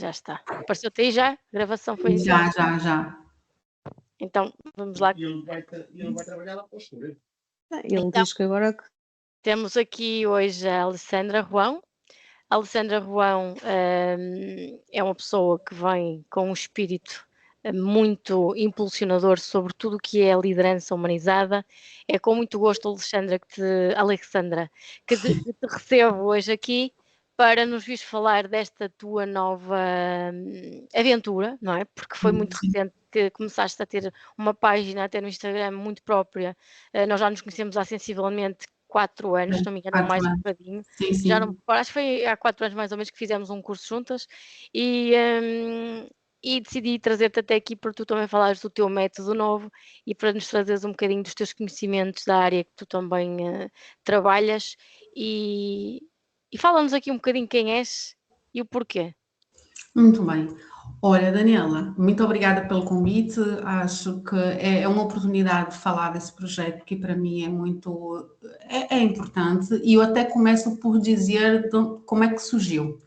Já está. Apareceu-te aí já? A gravação foi Já. Então, vamos lá. Ele não vai trabalhar lá para o estúdio. Ele Então, diz que agora temos aqui hoje a Alessandra Ruão. A Alessandra Ruão é uma pessoa que vem com um espírito muito impulsionador sobre tudo o que é a liderança humanizada. É com muito gosto, Alexandra, que te recebo hoje aqui para nos vires falar desta tua nova aventura, não é? Porque foi muito recente que começaste a ter uma página até no Instagram muito própria. Nós já nos conhecemos há sensivelmente 4 anos, se não me engano, mais um bocadinho. Sim. Já não me recordo, acho que foi há 4 anos mais ou menos que fizemos um curso juntas e decidi trazer-te até aqui para tu também falares do teu método novo e para nos trazeres um bocadinho dos teus conhecimentos da área que tu também trabalhas e fala-nos aqui um bocadinho quem és e o porquê. Muito bem. Olha, Daniela, muito obrigada pelo convite. Acho que é uma oportunidade de falar desse projeto que para mim é muito importante e eu até começo por dizer como é que surgiu.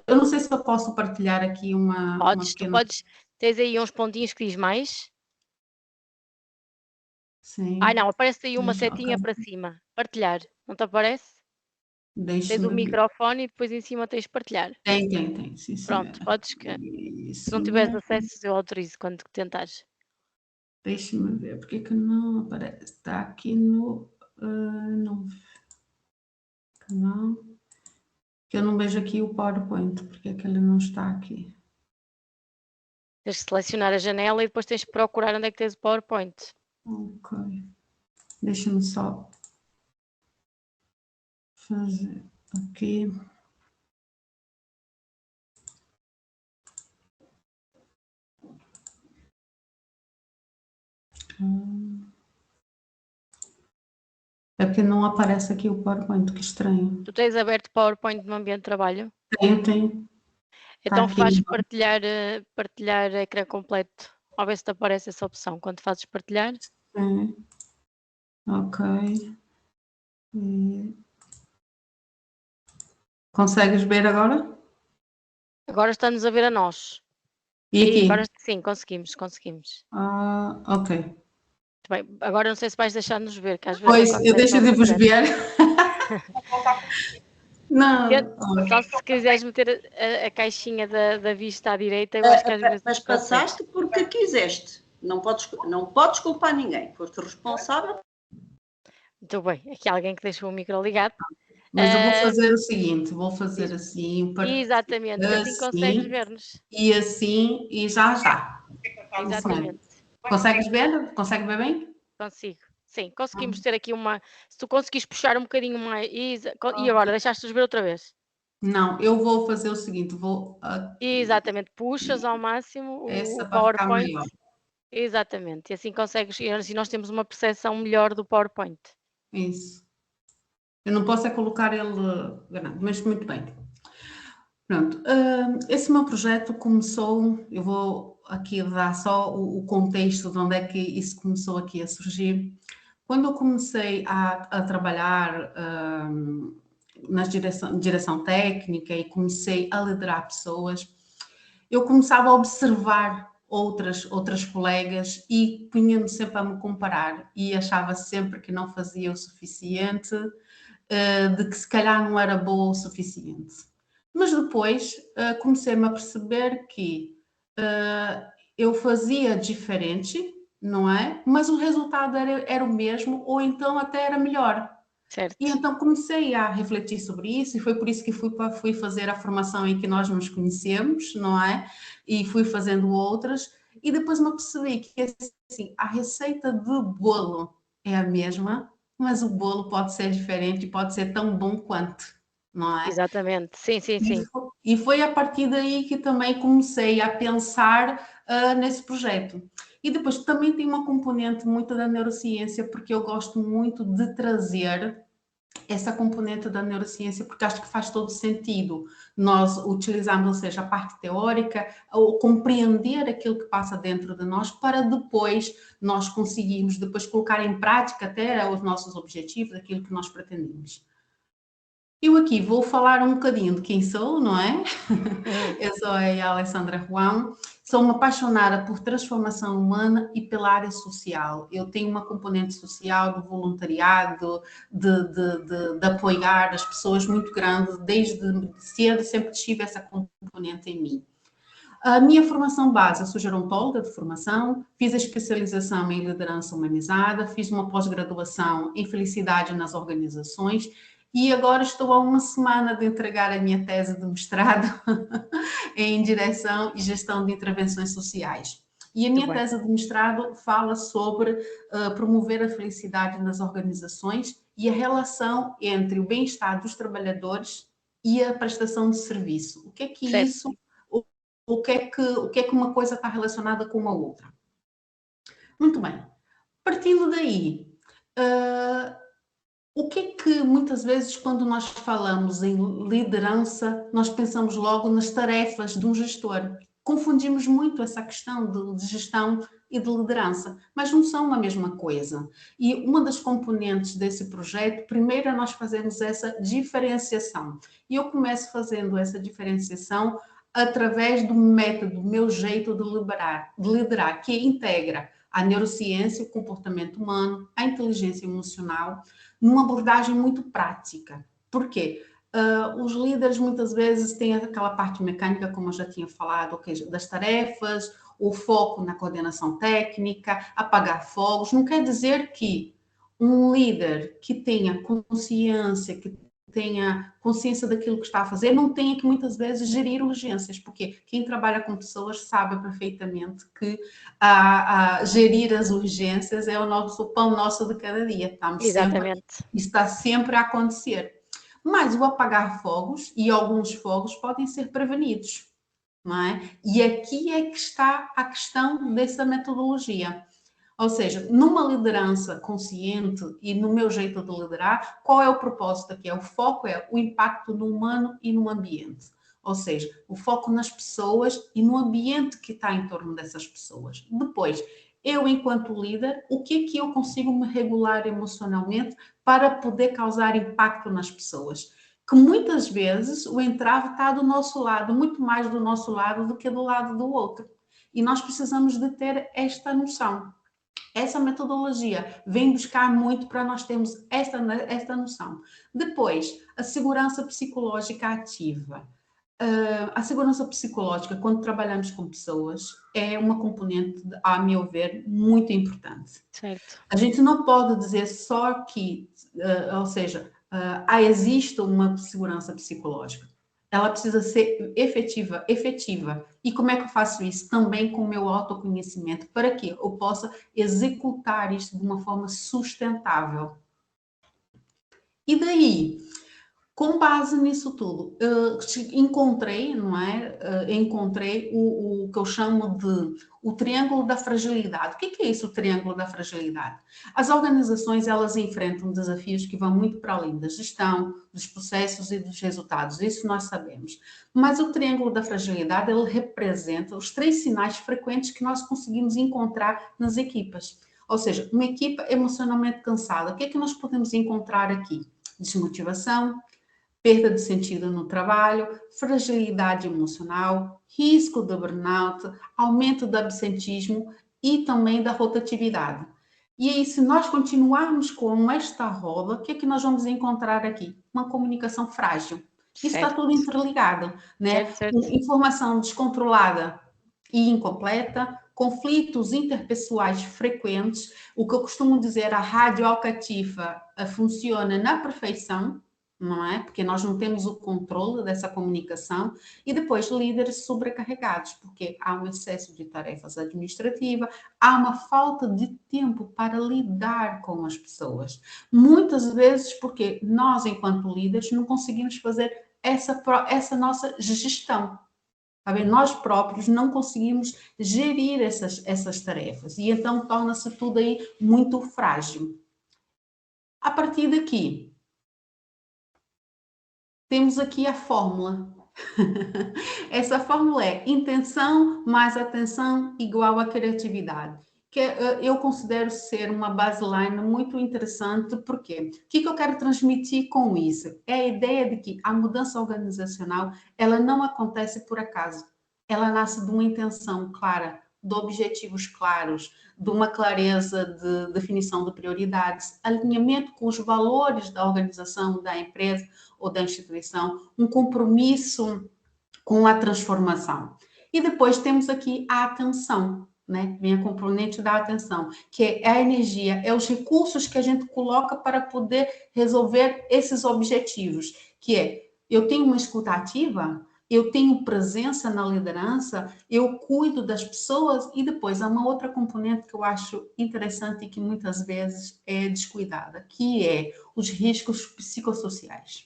Eu não sei se eu posso partilhar aqui uma pequena... Podes, tens aí uns pontinhos que diz mais? Sim. Não, aparece aí uma setinha para cima. Partilhar, não te aparece? Tens o microfone e depois em cima tens partilhar. Tem, sim. Pronto, podes que... Se não tiveres acesso, eu autorizo quando tentares. Deixa-me ver, porque que não aparece? Está aqui no canal. Que eu não vejo aqui o PowerPoint, porque é que ele não está aqui? Tens de selecionar a janela e depois tens de procurar onde é que tens o PowerPoint. Ok. Deixa-me só fazer aqui. É porque não aparece aqui o PowerPoint, que estranho. Tu tens aberto o PowerPoint no ambiente de trabalho? Tenho. Então faz partilhar ecrã completo. A ver se te aparece essa opção quando fazes partilhar. Sim. Ok. Consegues ver agora? Agora está-nos a ver a nós. E aqui? Agora sim, conseguimos. Ok. Bem, agora não sei se vais deixar-nos ver, que às vezes Pois, eu deixo de vos ver. Não. Só se quiseres meter a caixinha da vista à direita, eu acho que às vezes... Mas passaste porque quiseste. Não podes culpar ninguém. Foste responsável. Muito bem, aqui há alguém que deixou o micro ligado. Mas eu vou fazer o seguinte, vou fazer assim... Exatamente, assim consegues ver-nos. E assim, e já está. Exatamente. Consegues ver? Consegue ver bem? Consigo. Sim, conseguimos ter aqui uma... Se tu conseguires puxar um bocadinho mais... E agora, deixaste-nos ver outra vez? Não, eu vou fazer o seguinte, Exatamente, puxas ao máximo o PowerPoint. Exatamente, e assim consegues... E assim nós temos uma percepção melhor do PowerPoint. Isso. Eu não posso colocar ele grande, mas muito bem. Pronto, esse meu projeto começou, eu vou aqui dar só o contexto de onde é que isso começou aqui a surgir. Quando eu comecei a trabalhar na direção técnica e comecei a liderar pessoas, eu começava a observar outras colegas e punha-me sempre a me comparar e achava sempre que não fazia o suficiente, de que se calhar não era boa o suficiente. Mas depois comecei-me a perceber que eu fazia diferente, não é? Mas o resultado era o mesmo, ou então até era melhor. Certo. E então comecei a refletir sobre isso, e foi por isso que fui fazer a formação em que nós nos conhecemos, não é? E fui fazendo outras, e depois me percebi que assim, a receita do bolo é a mesma, mas o bolo pode ser diferente, pode ser tão bom quanto, não é? Exatamente, sim. E foi a partir daí que também comecei a pensar nesse projeto. E depois também tem uma componente muito da neurociência, porque eu gosto muito de trazer essa componente da neurociência, porque acho que faz todo sentido nós utilizarmos, ou seja, a parte teórica, ou compreender aquilo que passa dentro de nós, para depois nós conseguirmos depois colocar em prática até os nossos objetivos, aquilo que nós pretendemos. Eu aqui vou falar um bocadinho de quem sou, não é? Eu sou a Alessandra Juan, sou uma apaixonada por transformação humana e pela área social. Eu tenho uma componente social do voluntariado, de apoiar as pessoas muito grande, desde cedo sempre tive essa componente em mim. A minha formação base, eu sou gerontóloga de formação, fiz a especialização em liderança humanizada, fiz uma pós-graduação em felicidade nas organizações e agora estou há uma semana de entregar a minha tese de mestrado em direção e gestão de intervenções sociais. E a minha tese de mestrado fala sobre promover a felicidade nas organizações e a relação entre o bem-estar dos trabalhadores e a prestação de serviço. O que é que Certo. isso o que é que uma coisa está relacionada com a outra. Muito bem. Partindo daí, o que é que muitas vezes quando nós falamos em liderança, nós pensamos logo nas tarefas de um gestor. Confundimos muito essa questão de gestão e de liderança, mas não são a mesma coisa. E uma das componentes desse projeto, primeiro é nós fazermos essa diferenciação. E eu começo fazendo essa diferenciação através do método, meu jeito de liderar, que integra a neurociência, o comportamento humano, a inteligência emocional, numa abordagem muito prática. Por quê? Os líderes muitas vezes têm aquela parte mecânica, como eu já tinha falado, das tarefas, o foco na coordenação técnica, apagar fogos. Não quer dizer que um líder que tenha consciência, que tenha consciência daquilo que está a fazer, não tenha que muitas vezes gerir urgências, porque quem trabalha com pessoas sabe perfeitamente que gerir as urgências é o pão nosso de cada dia. Exatamente. Isso está sempre a acontecer. Mas o apagar fogos, e alguns fogos podem ser prevenidos, não é? E aqui é que está a questão dessa metodologia. Ou seja, numa liderança consciente e no meu jeito de liderar, qual é o propósito aqui? O foco é o impacto no humano e no ambiente. Ou seja, o foco nas pessoas e no ambiente que está em torno dessas pessoas. Depois, eu, enquanto líder, o que é que eu consigo me regular emocionalmente para poder causar impacto nas pessoas? Que muitas vezes o entrave está do nosso lado, muito mais do nosso lado do que do lado do outro. E nós precisamos de ter esta noção. Essa metodologia vem buscar muito para nós termos esta noção. Depois, a segurança psicológica ativa. A segurança psicológica, quando trabalhamos com pessoas, é uma componente, a meu ver, muito importante. Certo. A gente não pode dizer só que, ou seja, existe uma segurança psicológica. Ela precisa ser efetiva. E como é que eu faço isso? Também com o meu autoconhecimento, para que eu possa executar isto de uma forma sustentável. E daí, com base nisso tudo, encontrei, não é? Encontrei o que eu chamo de o triângulo da fragilidade. O que é isso, o triângulo da fragilidade? As organizações, elas enfrentam desafios que vão muito para além da gestão, dos processos e dos resultados. Isso nós sabemos. Mas o triângulo da fragilidade, ele representa os 3 sinais frequentes que nós conseguimos encontrar nas equipas. Ou seja, uma equipa emocionalmente cansada. O que é que nós podemos encontrar aqui? Desmotivação, perda de sentido no trabalho, fragilidade emocional, risco de burnout, aumento do absentismo e também da rotatividade. E aí, se nós continuarmos com esta roda, o que é que nós vamos encontrar aqui? Uma comunicação frágil. Isso está tudo interligado, né? Certo. Informação descontrolada e incompleta, conflitos interpessoais frequentes. O que eu costumo dizer, a rádio alcativa funciona na perfeição, não é? Porque nós não temos o controle dessa comunicação. E depois, líderes sobrecarregados, porque há um excesso de tarefas administrativas, há uma falta de tempo para lidar com as pessoas. Muitas vezes porque nós, enquanto líderes, não conseguimos fazer essa nossa gestão. Sabe? Nós próprios não conseguimos gerir essas tarefas. E então torna-se tudo aí muito frágil. A partir daqui, temos aqui a fórmula. Essa fórmula é intenção mais atenção igual a criatividade. eu considero ser uma baseline muito interessante, porque o que eu quero transmitir com isso? É a ideia de que a mudança organizacional, ela não acontece por acaso, ela nasce de uma intenção clara, de objetivos claros, de uma clareza de definição de prioridades, alinhamento com os valores da organização, da empresa ou da instituição, um compromisso com a transformação. E depois temos aqui a atenção, né? Vem a componente da atenção, que é a energia, é os recursos que a gente coloca para poder resolver esses objetivos, que é, eu tenho uma escuta ativa, eu tenho presença na liderança, eu cuido das pessoas, e depois há uma outra componente que eu acho interessante e que muitas vezes é descuidada, que é os riscos psicossociais.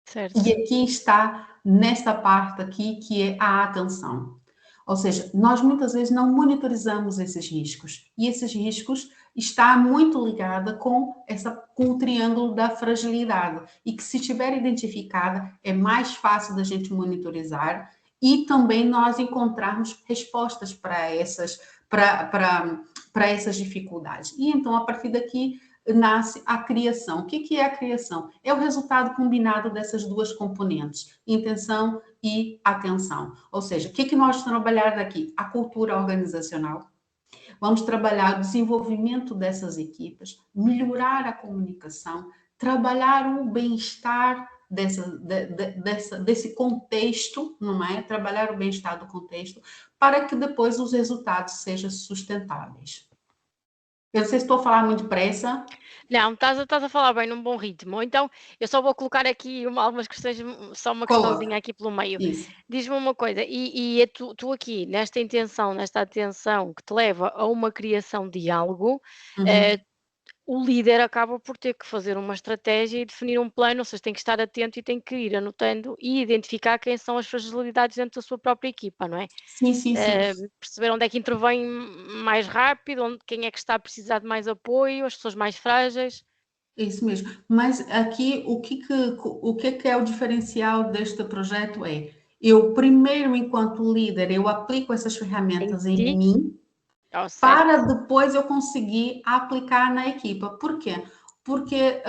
Certo. E aqui está, nesta parte aqui, que é a atenção. Ou seja, nós muitas vezes não monitorizamos esses riscos. E esses riscos está muito ligada com o triângulo da fragilidade. E que, se estiver identificada, é mais fácil da gente monitorizar e também nós encontrarmos respostas para essas dificuldades. E então, a partir daqui, nasce a criação. O que é a criação? É o resultado combinado dessas duas componentes, intenção e atenção. Ou seja, o que nós vamos trabalhar daqui? A cultura organizacional. Vamos trabalhar o desenvolvimento dessas equipes, melhorar a comunicação, trabalhar o bem-estar desse contexto, não é? Trabalhar o bem-estar do contexto, para que depois os resultados sejam sustentáveis. Eu não sei se estou a falar muito depressa. Não, estás a falar bem num bom ritmo. Então, eu só vou colocar aqui algumas questões, só uma questãozinha aqui pelo meio. Isso. Diz-me uma coisa, e tu aqui, nesta intenção, nesta atenção que te leva a uma criação de algo, o líder acaba por ter que fazer uma estratégia e definir um plano, ou seja, tem que estar atento e tem que ir anotando e identificar quem são as fragilidades dentro da sua própria equipa, não é? Sim, sim, sim. Perceber onde é que intervém mais rápido, quem é que está a precisar de mais apoio, as pessoas mais frágeis. É isso mesmo. Mas aqui, o que é o diferencial deste projeto é, eu primeiro, enquanto líder, eu aplico essas ferramentas em mim, para depois eu conseguir aplicar na equipa. Por quê? Porque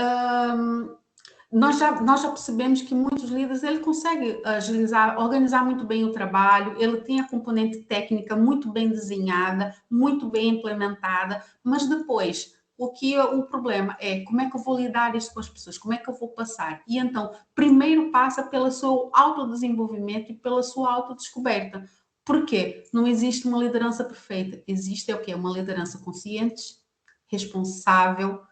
nós já percebemos que muitos líderes, ele consegue agilizar, organizar muito bem o trabalho, ele tem a componente técnica muito bem desenhada, muito bem implementada, mas depois, o problema é como é que eu vou lidar isso com as pessoas, como é que eu vou passar? E então, primeiro passa pelo seu autodesenvolvimento e pela sua autodescoberta. Por quê? Não existe uma liderança perfeita, existe o quê? Uma liderança consciente, responsável,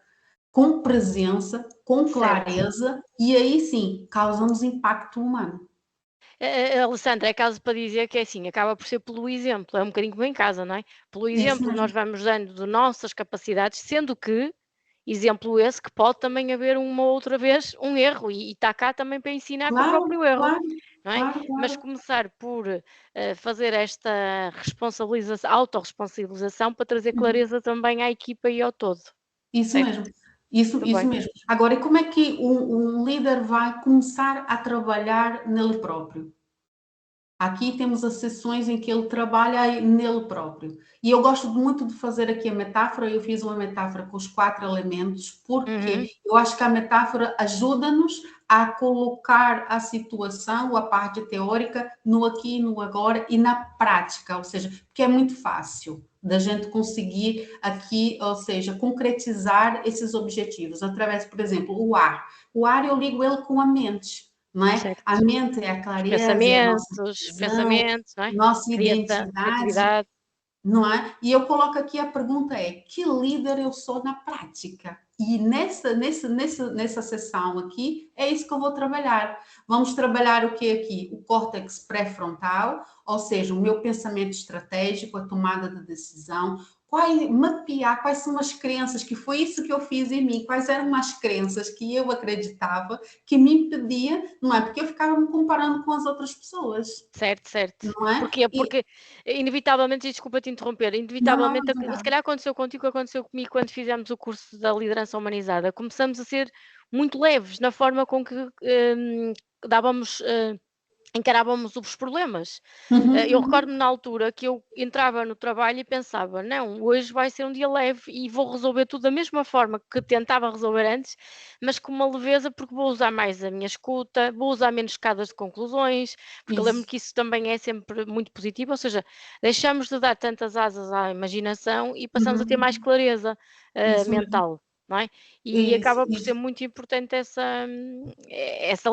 com presença, com clareza, e aí sim, causamos impacto humano. Alessandra, é caso para dizer que é assim, acaba por ser pelo exemplo, é um bocadinho como em casa, não é? Pelo exemplo, nós vamos dando de nossas capacidades, sendo que, exemplo esse, que pode também haver uma outra vez um erro, e está cá também para ensinar com o próprio erro, não é? Mas começar por fazer esta autorresponsabilização para trazer clareza também à equipa e ao todo. Isso mesmo. Isso mesmo. Agora, e como é que um líder vai começar a trabalhar nele próprio? Aqui temos as sessões em que ele trabalha nele próprio. E eu gosto muito de fazer aqui a metáfora, eu fiz uma metáfora com os 4 elementos, porque eu acho que a metáfora ajuda-nos a colocar a situação, a parte teórica, no aqui, no agora e na prática, ou seja, porque é muito fácil da gente conseguir aqui, ou seja, concretizar esses objetivos através, por exemplo, o ar. O ar eu ligo ele com a mente. Não é? A mente é a clareza, é a nossa pensamentos, não é? Nossa identidade, não é? E eu coloco aqui a pergunta que líder eu sou na prática? E nessa sessão aqui, é isso que eu vou trabalhar. Vamos trabalhar o que aqui? O córtex pré-frontal, ou seja, o meu pensamento estratégico, a tomada de decisão, mapear quais são as crenças, que foi isso que eu fiz em mim, quais eram as crenças que eu acreditava que me impedia, não é? Porque eu ficava me comparando com as outras pessoas. Certo. Não é? Porquê? Porque, inevitavelmente, e desculpa te interromper, inevitavelmente, se calhar aconteceu contigo, aconteceu comigo quando fizemos o curso da liderança humanizada, começamos a ser muito leves na forma com que dávamos encarávamos os problemas. Eu recordo-me na altura que eu entrava no trabalho e pensava, não, hoje vai ser um dia leve e vou resolver tudo da mesma forma que tentava resolver antes, mas com uma leveza, porque vou usar mais a minha escuta, vou usar menos escadas de conclusões, porque eu lembro Isso, que isso também é sempre muito positivo, ou seja, deixamos de dar tantas asas à imaginação e passamos a ter mais clareza isso mesmo. mental, não é? E Isso, acaba por ser isso. muito importante essa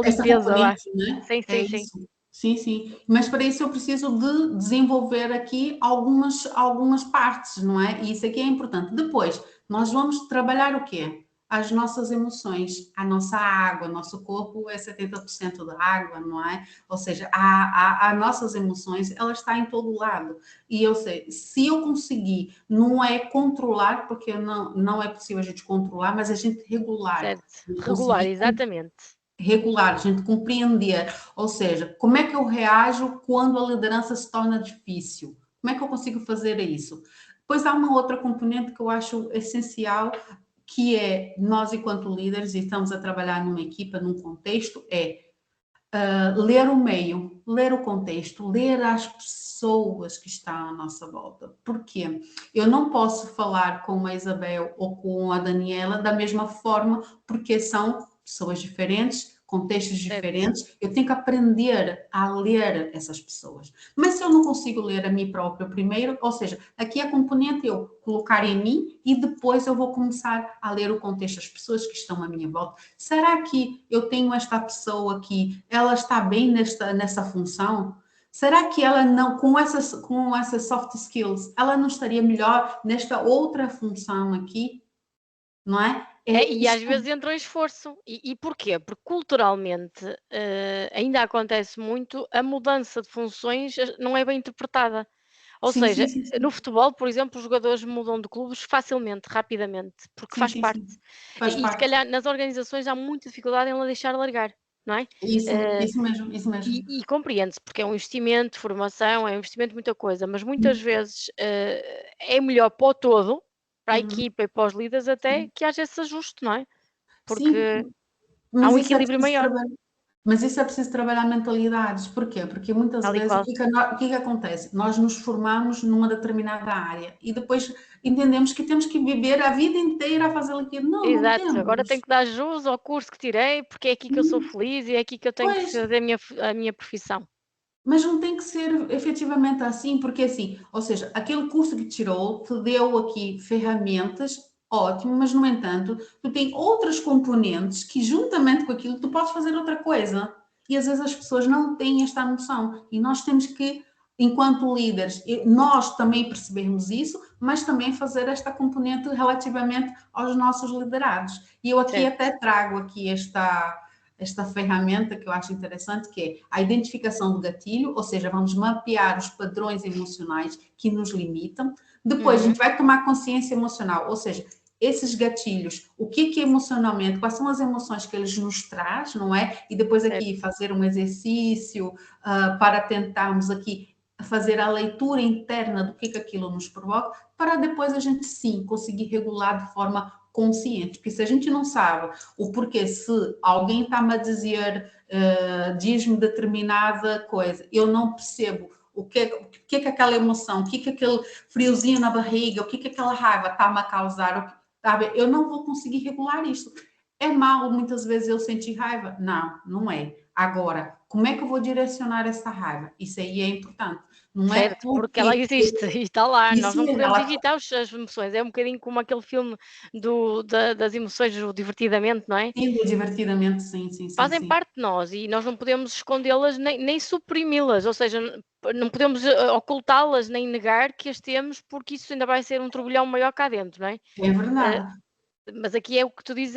Essa limpeza lá. componente, né? Sim, É sim, sim. isso. Sim, sim. Mas para isso eu preciso de desenvolver aqui algumas partes, não é? E isso aqui é importante. Depois, nós vamos trabalhar o quê? As nossas emoções, a nossa água, nosso corpo é 70% da água, não é? Ou seja, as nossas emoções, ela está em todo lado. E eu sei, se eu conseguir, não é controlar, porque não é possível a gente controlar, mas a gente regular. Certo, regular, exatamente. Regular, a gente compreender, ou seja, como é que eu reajo quando a liderança se torna difícil? Como é que eu consigo fazer isso? Depois há uma outra componente que eu acho essencial, que é nós, enquanto líderes, e estamos a trabalhar numa equipa, num contexto, ler o meio, ler o contexto, ler as pessoas que estão à nossa volta. Por quê? Eu não posso falar com a Isabel ou com a Daniela da mesma forma, porque são pessoas diferentes, contextos Certo. diferentes. Eu tenho que aprender a ler essas pessoas. Mas se eu não consigo ler a mim própria primeiro, ou seja, aqui a componente eu colocar em mim e depois eu vou começar a ler o contexto das pessoas que estão à minha volta. Será que eu tenho esta pessoa aqui, ela está bem nessa função? Será que ela não, com essas soft skills, ela não estaria melhor nesta outra função aqui? Não é? E às vezes entra em esforço. E porquê? Porque culturalmente ainda acontece muito a mudança de funções não é bem interpretada. Ou Sim, sim, seja, sim, no sim. futebol, por exemplo, os jogadores mudam de clubes facilmente, rapidamente, porque Sim, faz sim, parte. sim. Faz E se parte. calhar nas organizações há muita dificuldade em la deixar largar, não é? Eh, Isso mesmo, isso mesmo. e compreende-se, porque é um investimento de formação, é um investimento de muita coisa, mas muitas vezes é melhor para o todo, para a Uhum. equipa e para os líderes até, que haja esse ajuste, não é? Sim, Porque há mas um isso é equilíbrio preciso maior, trabalhar. Mas isso é preciso trabalhar mentalidades. Porquê? Porque muitas tal e vezes qual. o que é que acontece? Nós nos formamos numa determinada área e depois entendemos que temos que viver a vida inteira a fazer aquilo. Não, não Exato, agora tenho temos. que dar jus ao curso que tirei, porque é aqui que eu sou feliz e é aqui que eu tenho que Pois, fazer a minha profissão. mas não tem que ser efetivamente assim, porque assim, ou seja, aquele curso que tirou te deu aqui ferramentas, ótimo, mas no entanto, tu tem outras componentes que juntamente com aquilo tu podes fazer outra coisa. E às vezes as pessoas não têm esta noção. E nós temos que, enquanto líderes, nós também percebermos isso, mas também fazer esta componente relativamente aos nossos liderados. E eu aqui Certo, até trago aqui esta ferramenta que eu acho interessante, que é a identificação do gatilho, ou seja, vamos mapear os padrões emocionais que nos limitam. Depois, a uhum, gente vai tomar consciência emocional, ou seja, esses gatilhos, o que emocionalmente, quais são as emoções que eles nos traz, não é? E depois aqui certo, fazer um exercício para tentarmos aqui fazer a leitura interna do que aquilo nos provoca, para depois a gente sim conseguir regular de forma consciente, porque se a gente não sabe o porquê, se alguém está-me a dizer, diz-me determinada coisa, eu não percebo o que é aquela emoção, o que é aquele friozinho na barriga, o que é aquela raiva está-me a causar, sabe? Eu não vou conseguir regular isto. É mal muitas vezes eu sentir raiva? Não, não é. Agora, como é que eu vou direcionar essa raiva? Isso aí é importante. Não é certo, porque ela porque existe e está lá, nós isso não mesmo, podemos ela evitar as emoções, é um bocadinho como aquele filme das emoções, o Divertidamente, não é? tende divertidamente, sim, sim, sim, Fazem sim. parte de nós e nós não podemos escondê-las nem suprimi-las, ou seja, não podemos ocultá-las nem negar que as temos, porque isso ainda vai ser um turbilhão maior cá dentro, não é? É Eh, verdade. mas aqui é o que tu dizes,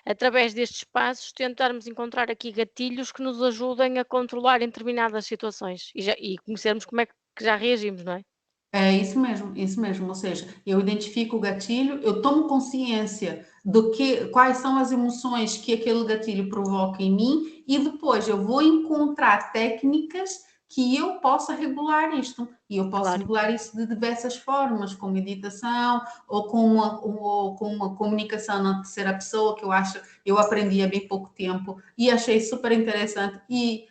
através destes passos tentarmos encontrar aqui gatilhos que nos ajudem a controlar em determinadas situações e conhecermos como é que já reagimos, não é? É isso mesmo, isso mesmo. Ou seja, eu identifico o gatilho, eu tomo consciência do que, quais são as emoções que aquele gatilho provoca em mim e depois eu vou encontrar técnicas que eu possa regular isto. E eu posso Claro, regular isso de diversas formas, com meditação ou com uma comunicação na terceira pessoa, que eu aprendi há bem pouco tempo e achei super interessante. E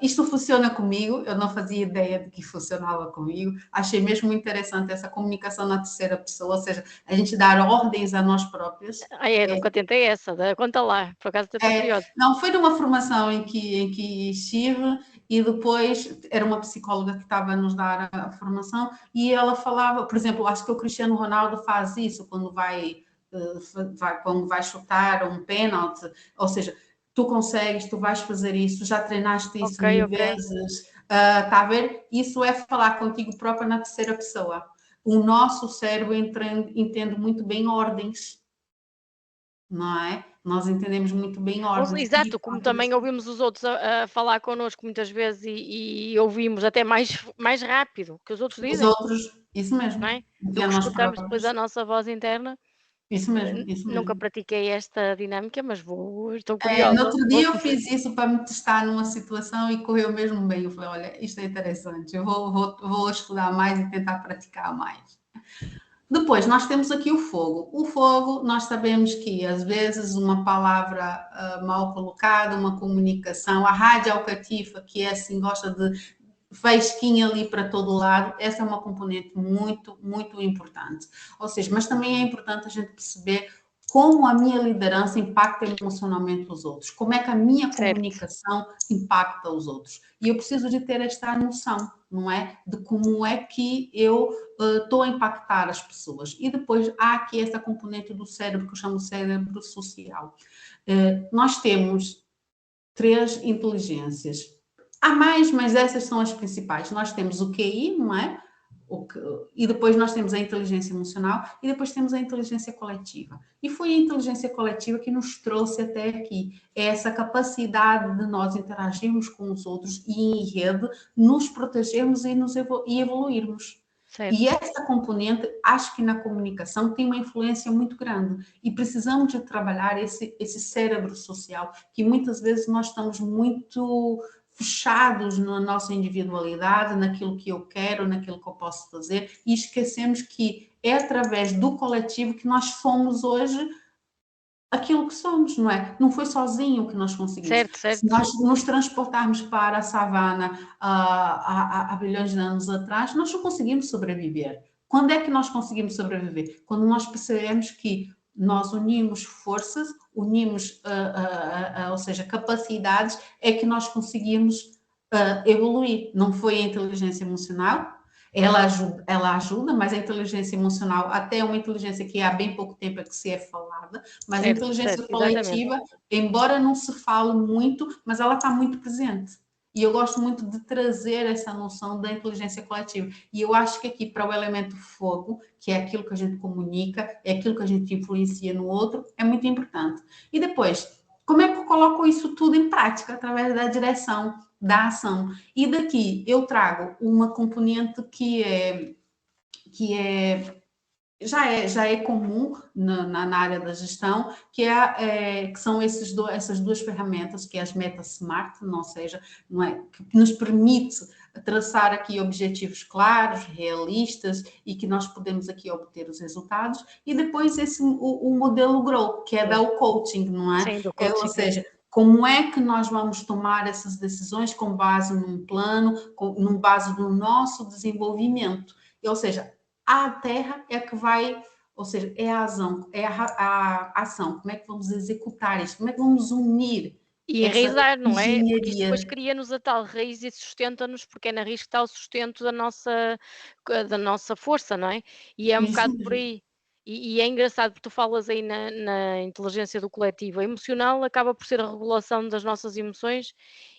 Isto funciona comigo, eu não fazia ideia de que funcionava comigo, achei mesmo interessante essa comunicação na terceira pessoa, ou seja, a gente dar ordens a nós próprios. Nunca tentei essa, conta lá, por acaso estou curiosa. Não, foi numa formação em que estive e depois era uma psicóloga que estava a nos dar a formação e ela falava, por exemplo, acho que o Cristiano Ronaldo faz isso quando quando vai chutar um pênalti, ou seja, tu consegues, tu vais fazer isso, já treinaste isso mil vezes, está a ver? Isso é falar contigo própria na terceira pessoa. O nosso cérebro entende muito bem ordens, não é? Nós entendemos muito bem ordens. Exato, como também ouvimos os outros a falar connosco muitas vezes e ouvimos até mais rápido que os outros dizem. Os outros, isso mesmo. Não é? Do que escutamos depois a nossa voz interna. Isso mesmo, isso mesmo. Nunca pratiquei esta dinâmica, mas estou curiosa. No outro dia eu fiz isso para me testar numa situação e correu mesmo bem. Eu falei, olha, isto é interessante, eu vou estudar mais e tentar praticar mais. Depois, nós temos aqui o fogo. O fogo, nós sabemos que, às vezes, uma palavra mal colocada, uma comunicação, a rádio alcatifa, que é assim, gosta de faísquinha ali para todo lado, essa é uma componente muito, muito importante. Ou seja, mas também é importante a gente perceber como a minha liderança impacta emocionalmente os outros, como é que a minha comunicação impacta os outros. E eu preciso de ter esta noção, não é? De como é que eu estou a impactar as pessoas. E depois há aqui essa componente do cérebro, que eu chamo de cérebro social. Nós temos 3 inteligências. Há mais, mas essas são as principais. Nós temos o QI, não é? E depois nós temos a inteligência emocional e depois temos a inteligência coletiva. E foi a inteligência coletiva que nos trouxe até aqui. É essa capacidade de nós interagirmos com os outros e em rede, nos protegermos e evoluirmos. Certo. E essa componente, acho que na comunicação tem uma influência muito grande e precisamos de trabalhar esse cérebro social, que muitas vezes nós estamos muito fechados na nossa individualidade, naquilo que eu quero, naquilo que eu posso fazer, e esquecemos que é através do coletivo que nós somos hoje aquilo que somos, não é? Não foi sozinho que nós conseguimos. Certo. Se nós nos transportarmos para a savana há bilhões de anos atrás, nós não conseguimos sobreviver. Quando é que nós conseguimos sobreviver? Quando nós percebemos que nós unimos forças, unimos, ou seja, capacidades, é que nós conseguimos evoluir. Não foi a inteligência emocional, ela ajuda, mas a inteligência emocional até é uma inteligência que há bem pouco tempo é que se é falada, mas a inteligência coletiva, embora não se fale muito, mas ela está muito presente. E eu gosto muito de trazer essa noção da inteligência coletiva. E eu acho que aqui, para o elemento fogo, que é aquilo que a gente comunica, é aquilo que a gente influencia no outro, é muito importante. E depois, como é que eu coloco isso tudo em prática? Através da direção, da ação. E daqui eu trago uma componente que já é comum na área da gestão, que são essas duas ferramentas, que é as metas SMART, ou seja, não é, que nos permite traçar aqui objetivos claros, realistas, e que nós podemos aqui obter os resultados, e depois o modelo GROW, que é o coaching, não é? Sim, do coaching. Ou seja, como é que nós vamos tomar essas decisões com base num plano, com base no nosso desenvolvimento? Ou seja, a terra é que vai, ou seja, é a ação, como é que vamos executar isto, como é que vamos unir e enraizar, não é? Porque isto depois cria-nos a tal raiz e sustenta-nos, porque é na raiz que está o sustento da nossa força, não é? E é um bocado por aí. E é engraçado porque tu falas aí na inteligência do coletivo. A emocional acaba por ser a regulação das nossas emoções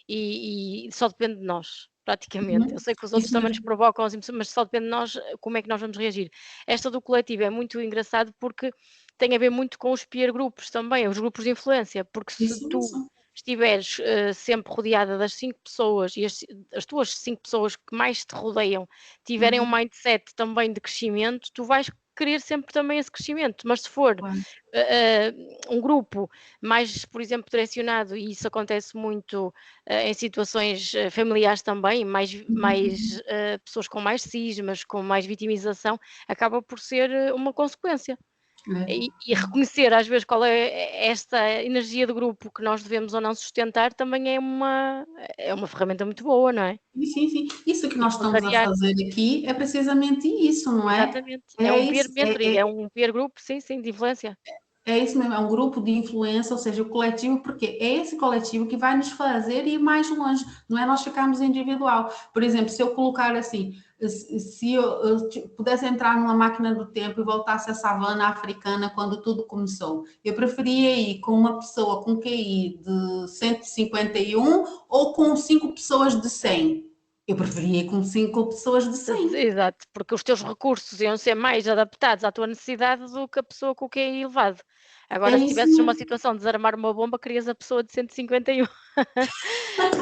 e só depende de nós, praticamente. Eu sei que os outros também nos provocam as emoções, mas só depende de nós como é que nós vamos reagir. Esta do coletivo é muito engraçado porque tem a ver muito com os peer grupos também, os grupos de influência, porque se tu estiveres sempre rodeada das 5 pessoas e as tuas 5 pessoas que mais te rodeiam tiverem um mindset também de crescimento, tu vais querer sempre também esse crescimento, mas se for um grupo mais, por exemplo, direcionado, e isso acontece muito em situações familiares também, mais pessoas com mais cismas, com mais vitimização, acaba por ser uma consequência. E reconhecer às vezes qual é esta energia de grupo que nós devemos ou não sustentar também é uma ferramenta muito boa, não é? Sim. Isso que E nós estamos a contrariar. fazer aqui é precisamente isso, não é? Exatamente. É É um peer isso, mentoring, é um peer group, sim, de influência. é isso mesmo, é um grupo de influência, ou seja, o coletivo, porque é esse coletivo que vai nos fazer ir mais longe, não é nós ficarmos individual. Por exemplo, se eu colocar assim, se eu pudesse entrar numa máquina do tempo e voltasse à savana africana quando tudo começou, eu preferia ir com uma pessoa com QI de 151 ou com 5 pessoas de 100? Eu preferia ir com 5 pessoas de 100. Exato, porque os teus recursos iam ser mais adaptados à tua necessidade do que a pessoa com o QI elevado. Agora, É se isso estivesses numa mesmo. situação de desarmar uma bomba, querias a pessoa de 151.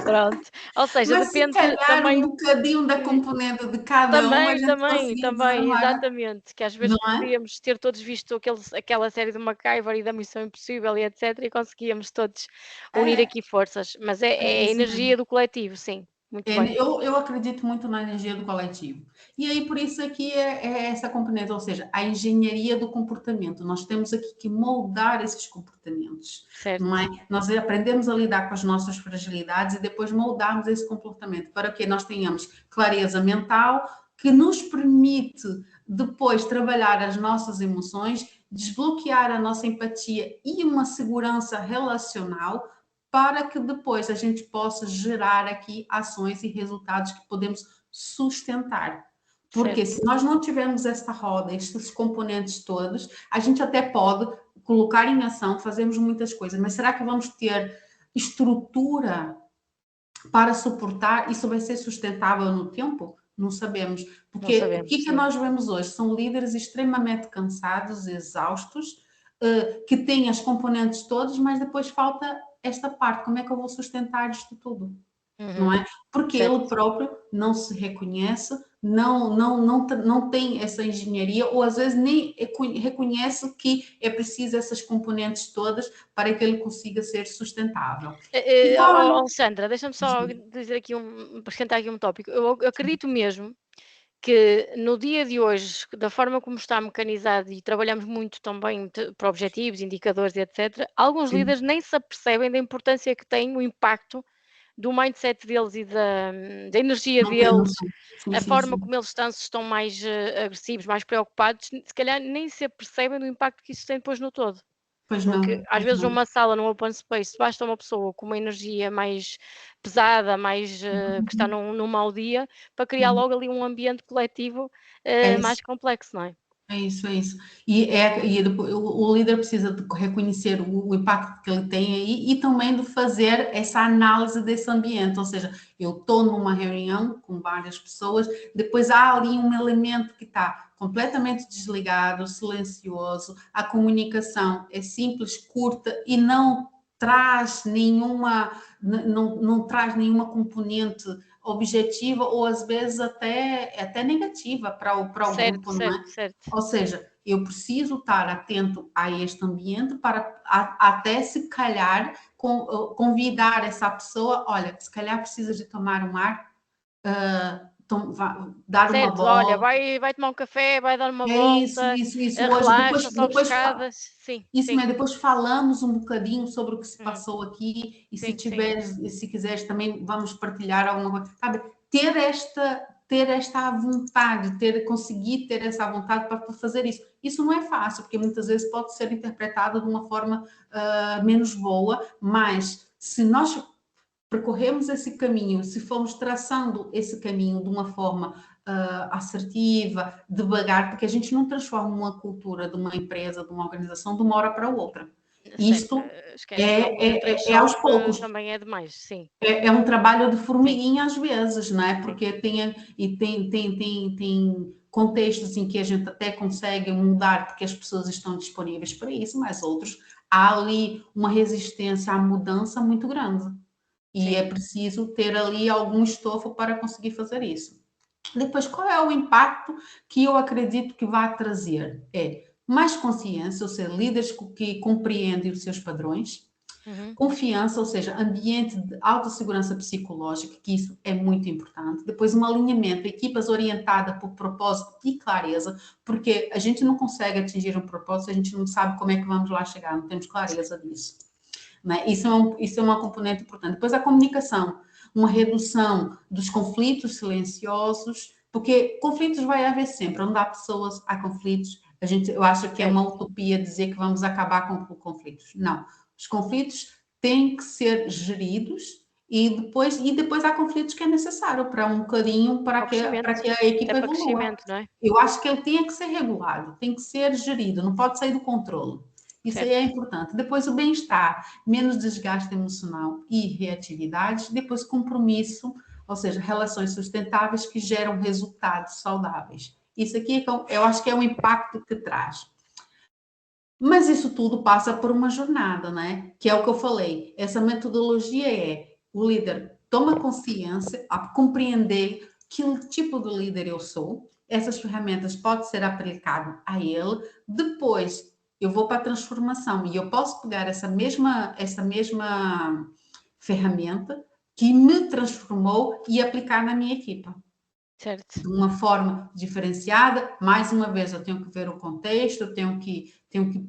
Pronto. Ou seja, Mas se depende calhar um também. bocadinho da componente de cada um a gente conseguia Também, desarmar, exatamente. Que às não vezes é? poderíamos ter todos visto aquela série do MacGyver e da Missão Impossível e etc. E conseguíamos todos unir É, aqui forças. Mas é é a isso energia mesmo. do coletivo, sim. Muito bem. Eu acredito muito na energia do coletivo. E aí, por isso aqui é essa componente, ou seja, a engenharia do comportamento. Nós temos aqui que moldar esses comportamentos, Certo. não é? Nós aprendemos a lidar com as nossas fragilidades e depois moldarmos esse comportamento para que nós tenhamos clareza mental que nos permite depois trabalhar as nossas emoções, desbloquear a nossa empatia e uma segurança relacional para que depois a gente possa gerar aqui ações e resultados que podemos sustentar. Porque Certo. se nós não tivermos esta roda, estes componentes todos, a gente até pode colocar em ação, fazemos muitas coisas, mas será que vamos ter estrutura para suportar? Isso vai ser sustentável no tempo? Não sabemos. Porque Não sabemos, o que sim. nós vemos hoje? São líderes extremamente cansados, exaustos, que têm as componentes todas, mas depois falta esta parte. Como é que eu vou sustentar isto tudo? Não é? Porque Certo. ele próprio não se reconhece, não tem essa engenharia, ou às vezes nem reconhece que é preciso essas componentes todas para que ele consiga ser sustentável. E qual... Alexandra, deixa-me só dizer aqui acrescentar aqui um tópico. Eu acredito mesmo que no dia de hoje, da forma como está mecanizado e trabalhamos muito também para objetivos, indicadores e etc., alguns líderes nem se apercebem da importância que tem o impacto do mindset deles e da energia Não tem deles, noção. a Sim. forma como eles estão mais agressivos, mais preocupados, se calhar nem se apercebem do impacto que isso tem depois no todo. Pois Porque não, às pois vezes não. numa sala, num open space, basta uma pessoa com uma energia mais pesada, mais que está num mau dia, para criar logo ali um ambiente coletivo É isso. mais complexo, não é? É isso. E depois, o líder precisa de reconhecer o impacto que ele tem aí e também de fazer essa análise desse ambiente. Ou seja, eu estou numa reunião com várias pessoas, depois há ali um elemento que está completamente desligado, silencioso, a comunicação é simples, curta e não traz não traz nenhuma componente objetiva ou às vezes até negativa para o grupo, não é? Certo. Ou seja, eu preciso estar atento a este ambiente para até se calhar convidar essa pessoa, olha, se calhar precisas de tomar um ar, dar uma Certo, olha, volta. vai tomar um café, vai dar uma É isso. volta, Hoje, relaxa, sobe escadas, sim, isso mesmo, depois falamos um bocadinho sobre o que se Uhum. passou aqui e Sim. se quiseres também vamos partilhar alguma coisa, sabe? Ter esta vontade, conseguir ter essa vontade para fazer isso. Isso não é fácil, porque muitas vezes pode ser interpretado de uma forma menos boa, mas se nós percorremos esse caminho, se formos traçando esse caminho de uma forma assertiva, devagar, porque a gente não transforma uma cultura de uma empresa, de uma organização, de uma hora para outra. Certo, Isto esquece, só com um trade é aos shop poucos. também é demais, sim. É um trabalho de Sim. formiguinha às vezes, não é? Porque tem contextos em que a gente até consegue mudar porque as pessoas estão disponíveis para isso, mas outros há ali uma resistência à mudança muito grande. E é preciso ter ali algum estofo para conseguir fazer isso. Depois, qual é o impacto que eu acredito que vai trazer? É mais consciência, ou seja, líderes que compreendem os seus padrões, Confiança, ou seja, ambiente de autossegurança psicológica, que isso é muito importante. Depois, um alinhamento, equipas orientadas por propósito e clareza, porque a gente não consegue atingir um propósito se a gente não sabe como é que vamos lá chegar, não temos clareza disso. Né? Isso é uma componente importante. Depois, a comunicação, uma redução dos conflitos silenciosos, porque conflitos vai haver sempre, onde há pessoas, há conflitos. Eu acho que é uma utopia dizer que vamos acabar com conflitos. Não. Os conflitos têm que ser geridos e depois há conflitos que é necessário para um bocadinho para que a equipa evolua. Não é? Eu acho que ele tem que ser regulado, tem que ser gerido, não pode sair do controle. Isso aí é importante. Depois o bem-estar, menos desgaste emocional e reatividade. Depois compromisso, ou seja, relações sustentáveis que geram resultados saudáveis. Isso aqui eu acho que é o impacto que traz. Mas isso tudo passa por uma jornada, né? Que é o que eu falei. Essa metodologia é o líder toma consciência, a compreender que tipo de líder eu sou. Essas ferramentas podem ser aplicadas a ele. Depois, eu vou para a transformação e eu posso pegar essa mesma ferramenta que me transformou e aplicar na minha equipa. Certo. De uma forma diferenciada. Mais uma vez, eu tenho que ver o contexto, eu tenho que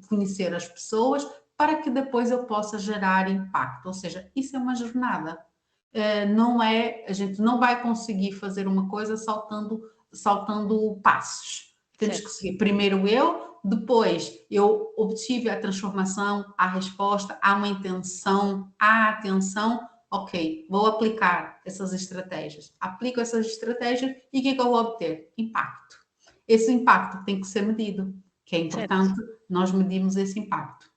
conhecer as pessoas para que depois eu possa gerar impacto. Ou seja, isso é uma jornada. A gente não vai conseguir fazer uma coisa saltando passos. Temos que seguir primeiro depois eu obtive a transformação, a resposta, há uma intenção, há atenção. Ok, vou aplicar essas estratégias. Aplico essas estratégias e o que é que eu vou obter? Impacto. Esse impacto tem que ser medido, que é importante nós medirmos esse impacto.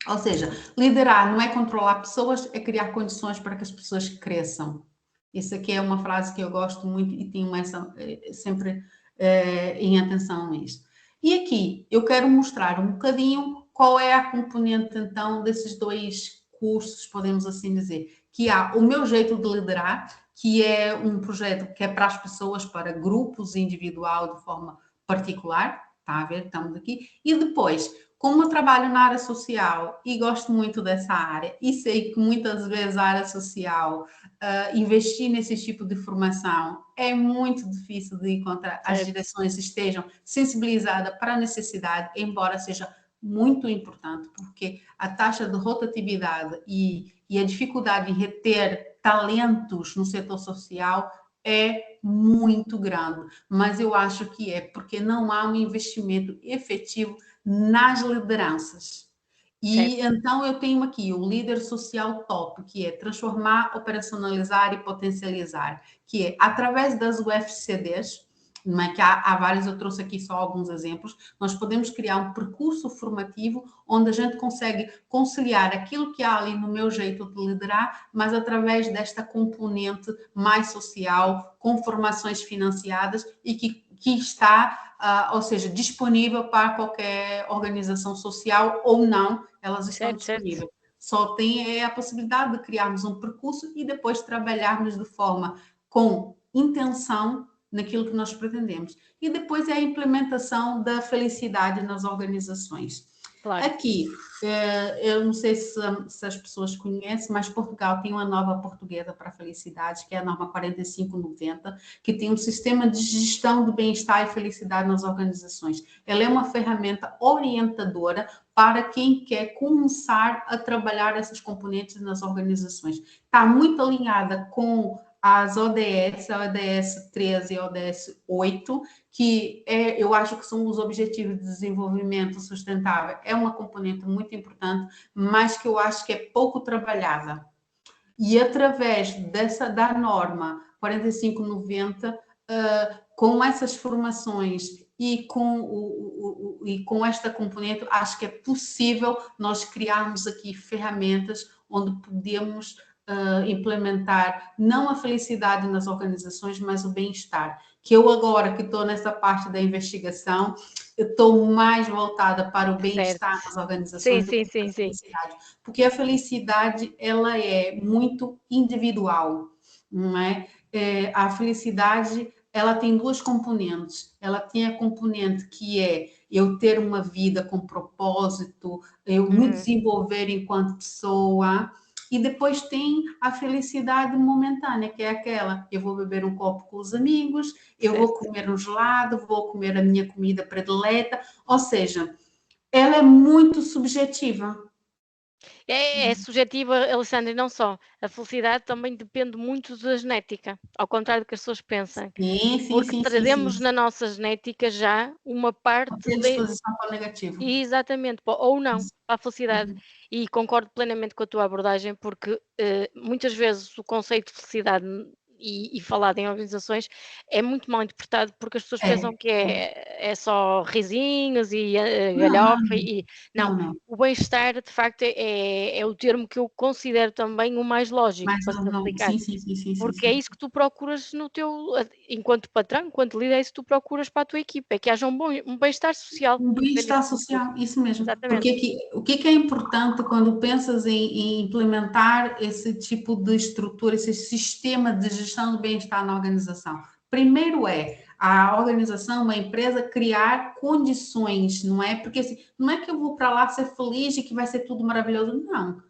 Ou seja, liderar não é controlar pessoas, é criar condições para que as pessoas cresçam. Isso aqui é uma frase que eu gosto muito e tenho sempre em atenção nisso. E aqui eu quero mostrar um bocadinho qual é a componente, então, desses dois cursos, podemos assim dizer, que há o meu jeito de liderar, que é um projeto que é para as pessoas, para grupos individual de forma particular, está a ver, estamos aqui, e depois, como eu trabalho na área social e gosto muito dessa área, e sei que muitas vezes a área social, investir nesse tipo de formação é muito difícil de encontrar, as direções estejam sensibilizadas para a necessidade, embora seja muito importante, porque a taxa de rotatividade e a dificuldade em reter talentos no setor social é muito grande, mas eu acho que é porque não há um investimento efetivo nas lideranças. E então eu tenho aqui o líder social top, que é transformar, operacionalizar e potencializar, que é através das UFCDs, não é que há vários, eu trouxe aqui só alguns exemplos, nós podemos criar um percurso formativo onde a gente consegue conciliar aquilo que há ali no meu jeito de liderar, mas através desta componente mais social, com formações financiadas e que está, ou seja, disponível para qualquer organização social ou não, elas estão disponíveis. Só tem a possibilidade de criarmos um percurso e depois trabalharmos de forma com intenção naquilo que nós pretendemos. E depois é a implementação da felicidade nas organizações. Claro. Aqui, eu não sei se as pessoas conhecem, mas Portugal tem uma nova portuguesa para a felicidade, que é a norma 4590, que tem um sistema de gestão do bem-estar e felicidade nas organizações. Ela é uma ferramenta orientadora para quem quer começar a trabalhar essas componentes nas organizações. Está muito alinhada com as ODS, a ODS 13 e a ODS 8, que eu acho que são os Objetivos de Desenvolvimento Sustentável, é uma componente muito importante, mas que eu acho que é pouco trabalhada. E através da norma 4590, com essas formações e com esta componente, acho que é possível nós criarmos aqui ferramentas onde podemos implementar não a felicidade nas organizações, mas o bem-estar. Que eu agora que estou nessa parte da investigação, eu estou mais voltada para o bem-estar nas organizações do que para a felicidade. Porque a felicidade, ela é muito individual, não é? A felicidade ela tem duas componentes. Ela tem a componente que é eu ter uma vida com propósito, eu me desenvolver enquanto pessoa, e depois tem a felicidade momentânea, que é aquela, eu vou beber um copo com os amigos, eu vou comer um gelado, vou comer a minha comida predileta, ou seja, ela é muito subjetiva. É subjetiva, Alexandre, e não só. A felicidade também depende muito da genética, ao contrário do que as pessoas pensam. Porque trazemos na nossa genética já uma parte... Predisposição para o negativo. Exatamente, ou não, para a felicidade. E concordo plenamente com a tua abordagem, porque muitas vezes o conceito de felicidade e falado em organizações é muito mal interpretado, porque as pessoas pensam que é só risinhos e galhofa. Não. O bem-estar, de facto, é o termo que eu considero também o mais lógico para se aplicar. Sim, porque é isso que tu procuras no teu, enquanto patrão, enquanto líder, é isso que tu procuras para a tua equipa, é que haja um bem-estar social. Um bem-estar social, isso mesmo. Exatamente. Porque o que é importante quando pensas em implementar esse tipo de estrutura, esse sistema de gestão do bem-estar na organização? Primeiro a organização, uma empresa, criar condições, não é? Porque assim, não é que eu vou para lá ser feliz e que vai ser tudo maravilhoso, não.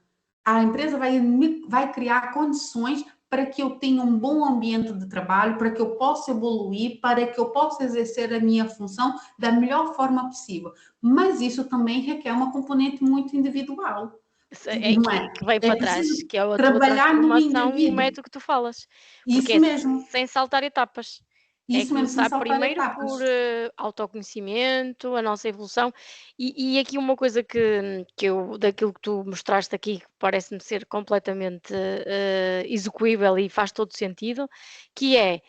A empresa vai criar condições para que eu tenha um bom ambiente de trabalho, para que eu possa evoluir, para que eu possa exercer a minha função da melhor forma possível. Mas isso também requer uma componente muito individual. Que vem para trás, que é a tua trabalhar no transformação, indivíduo. o método que tu falas. Isso mesmo. Sem saltar etapas. Isso mesmo, sem começar saltar primeiro etapas. por autoconhecimento, a nossa evolução. E aqui uma coisa que eu, daquilo que tu mostraste aqui, que parece-me ser completamente execuível e faz todo sentido, que é,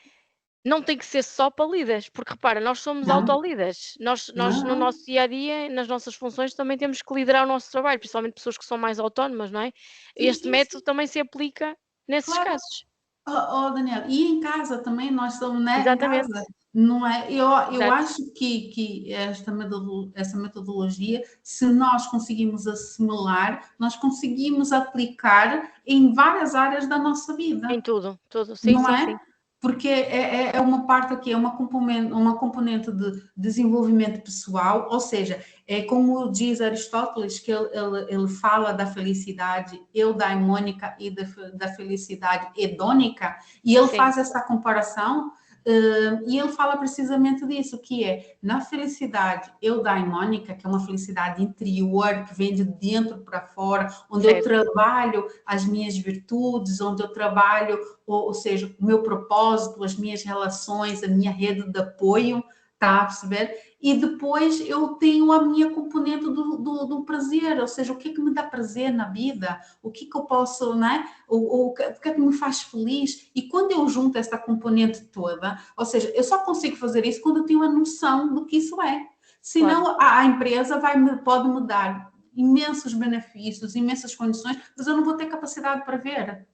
não tem que ser só para líderes, porque repara, nós somos autolíderes. Nós no nosso dia a dia, nas nossas funções, também temos que liderar o nosso trabalho, principalmente pessoas que são mais autónomas, não é? Este método também se aplica nesses casos. Daniel, e em casa também, nós estamos, né? Exatamente. Em casa, não é? Eu acho que essa metodologia, se nós conseguimos assimilar, nós conseguimos aplicar em várias áreas da nossa vida. Em tudo. Sim, não sim, é? sim. Porque é uma parte aqui, é uma componente de desenvolvimento pessoal, ou seja, é como diz Aristóteles, que ele fala da felicidade eudaimônica e da felicidade hedônica, e ele faz essa comparação, e ele fala precisamente disso, que é na felicidade eudaimônica, que é uma felicidade interior, que vem de dentro para fora, onde eu trabalho as minhas virtudes, onde eu trabalho, ou seja, o meu propósito, as minhas relações, a minha rede de apoio, tá a perceber? E depois eu tenho a minha componente do prazer, ou seja, o que é que me dá prazer na vida, o que é que eu posso, né? O que é que me faz feliz? E quando eu junto essa componente toda, ou seja, eu só consigo fazer isso quando eu tenho a noção do que isso é. Senão a empresa pode me dar imensos benefícios, imensas condições, mas eu não vou ter capacidade para ver.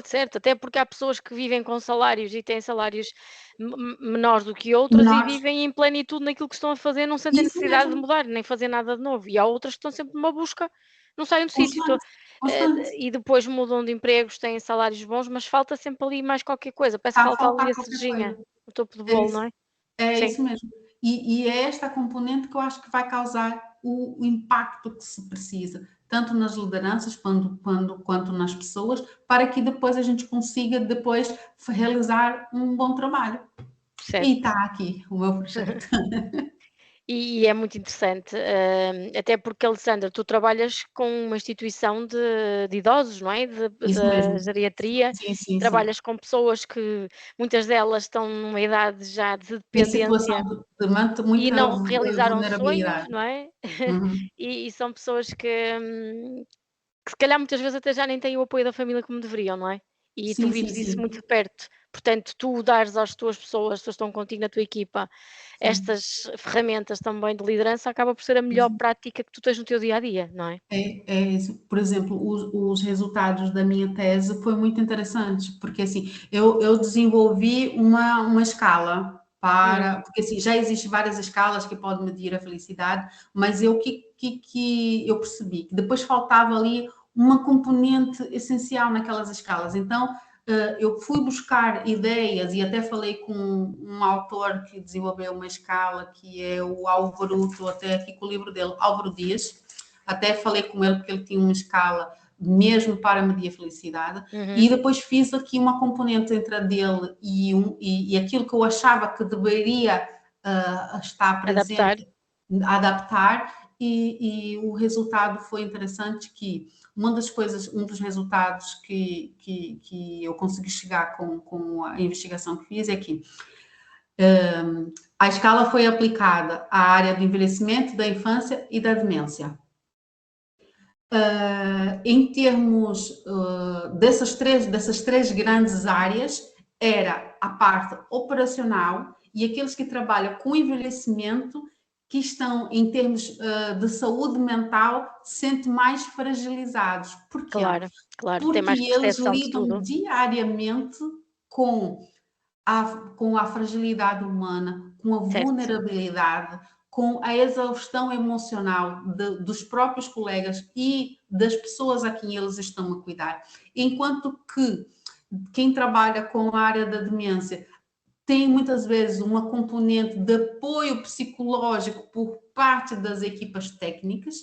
Certo. Até porque há pessoas que vivem com salários e têm salários menores do que outras e vivem em plenitude naquilo que estão a fazer, não sentem necessidade de mudar, nem fazer nada de novo. E há outras que estão sempre numa busca, não saem do sítio. E depois mudam de empregos, têm salários bons, mas falta sempre ali mais qualquer coisa. Parece que falta ali a cerejinha no topo do bolo, não é? É isso mesmo. E é esta componente que eu acho que vai causar o impacto que se precisa, tanto nas lideranças quanto nas pessoas, para que depois a gente consiga realizar um bom trabalho. Certo. E está aqui o meu projeto. E é muito interessante, até porque, Alessandra, tu trabalhas com uma instituição de idosos, não é? De geriatria. Sim. Trabalhas com pessoas que muitas delas estão numa idade já de dependência. Em situação de muita e não realizaram vulnerabilidade. sonhos, não é? E são pessoas que se calhar muitas vezes até já nem têm o apoio da família como deveriam, não é? E tu vives isso muito de perto. Portanto, tu dares às tuas pessoas que estão contigo na tua equipa estas ferramentas também de liderança, acaba por ser a melhor prática que tu tens no teu dia a dia, não é? Por exemplo, os resultados da minha tese foi muito interessante, porque assim, eu desenvolvi uma escala porque assim, já existem várias escalas que podem medir a felicidade, mas que eu percebi que depois faltava ali uma componente essencial naquelas escalas. Então, eu fui buscar ideias e até falei com um autor que desenvolveu uma escala, que é o Álvaro, estou até aqui com o livro dele, Álvaro Dias, até falei com ele porque ele tinha uma escala mesmo para medir a felicidade, e depois fiz aqui uma componente entre a dele e aquilo que eu achava que deveria estar presente, adaptar, e o resultado foi interessante, que um dos resultados que eu consegui chegar com a investigação que fiz é que a escala foi aplicada à área do envelhecimento, da infância e da demência. Em termos dessas três grandes áreas, era a parte operacional e aqueles que trabalham com envelhecimento, que estão, em termos de saúde mental, se sentem mais fragilizados. Porquê? Claro, Porque tem mais eles percepção de lidam tudo. diariamente com a fragilidade humana, com a vulnerabilidade, com a exaustão emocional dos próprios colegas e das pessoas a quem eles estão a cuidar. Enquanto que quem trabalha com a área da demência tem muitas vezes uma componente de apoio psicológico por parte das equipas técnicas,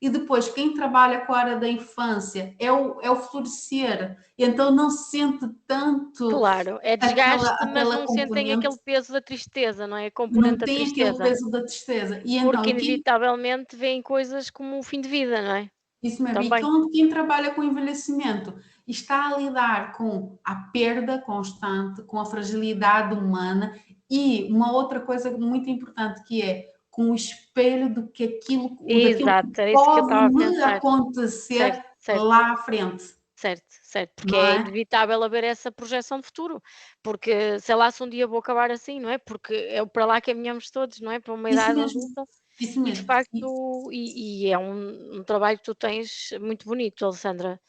e depois quem trabalha com a área da infância é o florescer, então não se sente tanto. Claro, é desgaste, mas não componente, sentem aquele peso da tristeza, não é? A não componente da tem aquele tristeza. peso da tristeza. E então, Porque inevitavelmente veem coisas como o fim de vida, não é? isso mesmo. Também. E quem trabalha com envelhecimento está a lidar com a perda constante, com a fragilidade humana, e uma outra coisa muito importante, que é com o espelho daquilo Exato, que era isso que eu estava a pode me pensar. acontecer Certo. lá à frente. Certo, porque Não é é? inevitável haver essa projeção de futuro, porque sei lá se um dia vou acabar assim, não é? Porque é para lá que caminhamos todos, não é? Para uma Isso idade mesmo, adulta. isso E de mesmo. facto, e é um trabalho que tu tens muito bonito, Alessandra,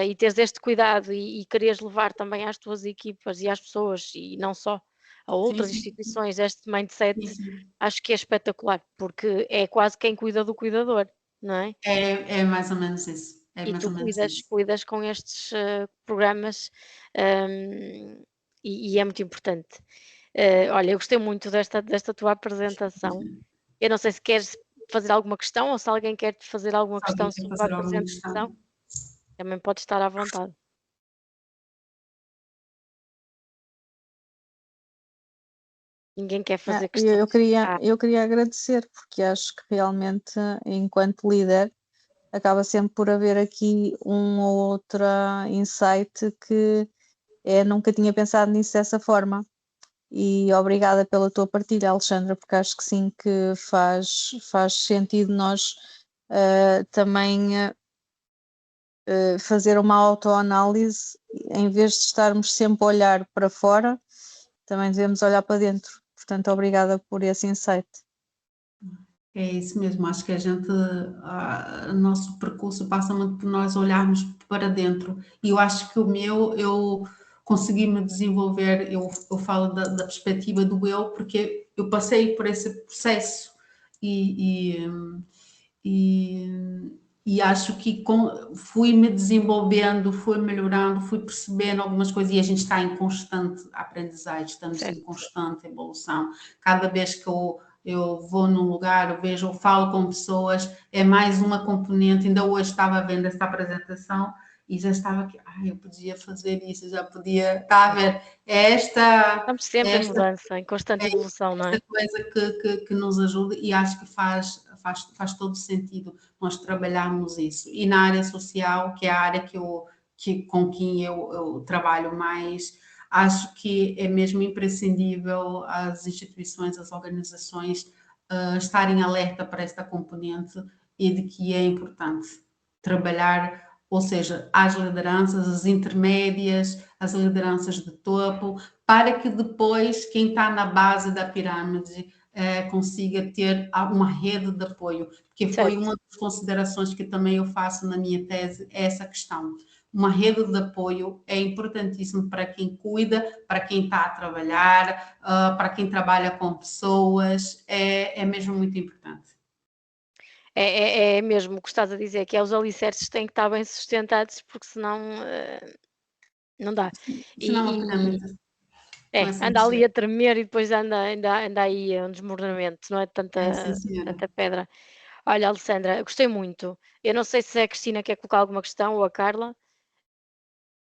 e teres este cuidado e quereres levar também às tuas equipas e às pessoas, e não só a outras Sim. instituições, este mindset, Sim. acho que é espetacular, porque é quase quem cuida do cuidador, não é? É mais ou menos isso. É E mais tu ou menos isso. cuidas com estes programas, e é muito importante. Olha, eu gostei muito desta tua apresentação. Eu não sei se queres fazer alguma questão ou se alguém quer te fazer alguma Se alguém questão quer sobre a fazer alguma apresentação, questão. também pode estar à vontade. Ninguém quer fazer questão. Eu queria agradecer, porque acho que realmente, enquanto líder, acaba sempre por haver aqui um ou outro insight que nunca tinha pensado nisso dessa forma. E obrigada pela tua partilha, Alexandra, porque acho que sim, que faz sentido nós também fazer uma autoanálise, em vez de estarmos sempre a olhar para fora, também devemos olhar para dentro. Portanto, obrigada por esse insight. É isso mesmo, acho que nosso percurso passa muito por nós olharmos para dentro, e eu acho que eu consegui me desenvolver, eu falo da perspectiva do eu, porque eu passei por esse processo, e acho que fui me desenvolvendo, fui melhorando, fui percebendo algumas coisas, e a gente está em constante aprendizagem, estamos em constante evolução. Cada vez que eu vou num lugar, eu vejo, eu falo com pessoas, é mais uma componente. Ainda hoje estava vendo essa apresentação e já estava aqui, eu podia fazer isso, já podia, está a ver, Estamos sempre em mudança, em constante evolução, não é? Esta coisa que nos ajuda, e acho que faz todo sentido nós trabalharmos isso. E na área social, que é a área com quem eu trabalho mais, acho que é mesmo imprescindível as instituições, as organizações estarem alerta para esta componente, e de que é importante trabalhar, ou seja, as lideranças, as intermédias, as lideranças de topo, para que depois quem está na base da pirâmide consiga ter uma rede de apoio, porque foi uma das considerações que também eu faço na minha tese, essa questão. Uma rede de apoio é importantíssimo para quem cuida, para quem está a trabalhar, para quem trabalha com pessoas, é mesmo muito importante. É mesmo o que estás a dizer, que os alicerces têm que estar bem sustentados, porque senão Não dá. Senão a pirâmide começa a Anda ali mexer. a tremer e depois anda aí um desmoronamento, não é É, tanta, sim, senhora. tanta pedra. Olha, Alessandra, eu gostei muito. Eu não sei se a Cristina quer colocar alguma questão ou a Carla.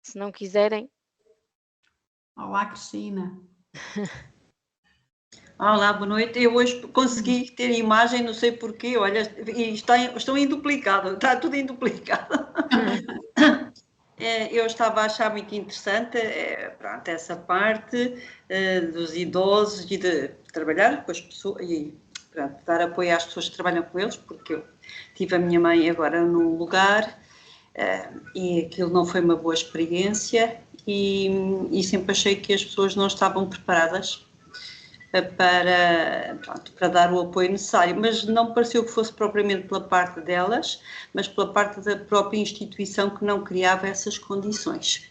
Se não quiserem. Olá, Cristina. Olá, boa noite. Eu hoje consegui ter imagem, não sei porquê, olha, e estão em duplicado, está tudo em duplicado. Eu estava a achar muito interessante pronto, essa parte dos idosos e de trabalhar com as pessoas e pronto, dar apoio às pessoas que trabalham com eles, porque eu tive a minha mãe agora num lugar e aquilo não foi uma boa experiência e sempre achei que as pessoas não estavam preparadas para dar o apoio necessário, mas não me pareceu que fosse propriamente pela parte delas, mas pela parte da própria instituição que não criava essas condições.